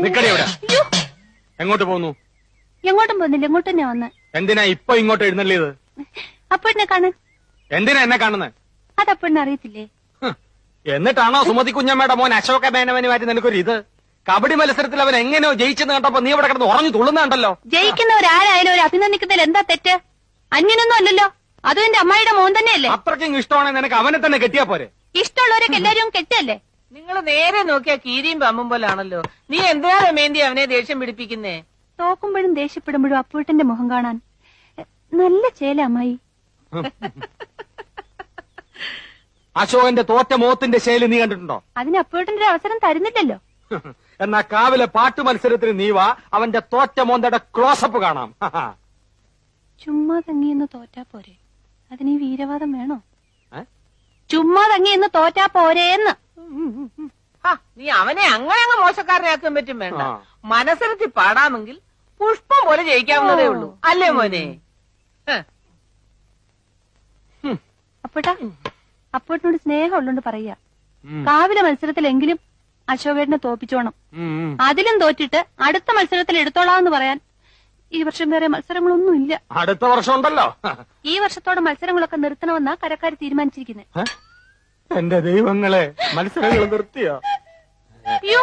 നിക്കടി അവിടെ. എങ്ങോട്ട് പോന്നു? എങ്ങോട്ടും പോകുന്നില്ല, എങ്ങോട്ട് തന്നെ വന്ന്. എന്തിനാ ഇപ്പൊ ഇങ്ങോട്ട് എഴുന്നള്ളിയത്? അപ്പോഴെന്നെ കാണാൻ. എന്തിനാ എന്നെ കാണുന്നത്? അതപ്പോഴെന്നെ അറിയത്തില്ലേ? എന്നിട്ടാണോ സുമതി കുഞ്ഞമ്മയുടെ മോൻ അശോക മേനവന് മാറ്റി നിനക്കൊരു ഇത്? കബഡി മത്സരത്തിൽ അവൻ എങ്ങനെയോ ജയിച്ചെന്ന് കണ്ടപ്പോ നീ ഇവിടെ കിടന്ന് ഉറഞ്ഞു തുള്ളുന്നുണ്ടല്ലോ. ജയിക്കുന്നവരാരായാലും ഒരു അഭിനന്ദിക്കുന്നതിൽ എന്താ തെറ്റ്? അന്യനൊന്നും അല്ലല്ലോ, അതും എന്റെ അമ്മായിയുടെ മോൻ തന്നെയല്ലേ. അത്രയ്ക്കും ഇഷ്ടമാണെങ്കിൽ നിനക്ക് അവനെ തന്നെ കെട്ടിയാ പോരെ? ഇഷ്ടമുള്ളവരൊക്കെ എല്ലാരും കെട്ടല്ലേ? നിങ്ങൾ നേരെ നോക്കിയാ കീരിയും പമ്പും പോലാണല്ലോ. നീ എന്തിനാ രമേന്തി അവനെ ദേഷ്യം പിടിപ്പിക്കുന്നേ? തോക്കുമ്പോഴും ദേഷ്യപ്പെടുമ്പോഴും അപ്പൂട്ടന്റെ മുഖം കാണാൻ നല്ല ചേല അമ്മായി. അശോകന്റെ തോറ്റ മോത്തിന്റെ ശൈലി നീ കണ്ടിട്ടുണ്ടോ? അതിന് അപ്പൂട്ടന്റെ ഒരു അവസരം തരുന്നില്ലല്ലോ. എന്നാ കാവിലെ പാട്ട് മത്സരത്തിന് നീ വാ, അവന്റെ തോറ്റ മോന്തയുടെ ക്ലോസപ്പ് കാണാം. ചുമ്മാ തങ്ങിയെന്ന് തോറ്റാ പോരെ, അതിന് ഈ വീരവാദം വേണോ? ചുമ്മാ തങ്ങിയെന്ന് തോറ്റാ പോരേന്ന്. നീ അവനെ അങ്ങനെ അങ്ങ് മോശക്കാരനാക്കാൻ പറ്റും വേണ്ട. മനസ്സിലത്തി പാടാമെങ്കിൽ പുഷ്പം പോലെ ജയിക്കാവുന്നതേ ഉള്ളൂ, അല്ലേ മോനെ? അപ്പോട്ടാ, അപ്പോട്ടിനോട് സ്നേഹം ഉള്ളോണ്ട് പറയാ, കാവിലെ മത്സരത്തിലെങ്കിലും അശോകേട്ടനെ തോപ്പിച്ചോണം. അതിലും തോറ്റിട്ട് അടുത്ത മത്സരത്തിൽ എടുത്തോളാന്ന് പറയാൻ ഈ വർഷം വേറെ മത്സരങ്ങളൊന്നും ഇല്ല. അടുത്ത വർഷം ഉണ്ടല്ലോ. ഈ വർഷത്തോടെ മത്സരങ്ങളൊക്കെ നിർത്തണമെന്നാ കരക്കാര് തീരുമാനിച്ചിരിക്കുന്നത്. എന്റെ ദൈവങ്ങളെ, മത്സരങ്ങൾ നിർത്തിയോ? അയ്യോ,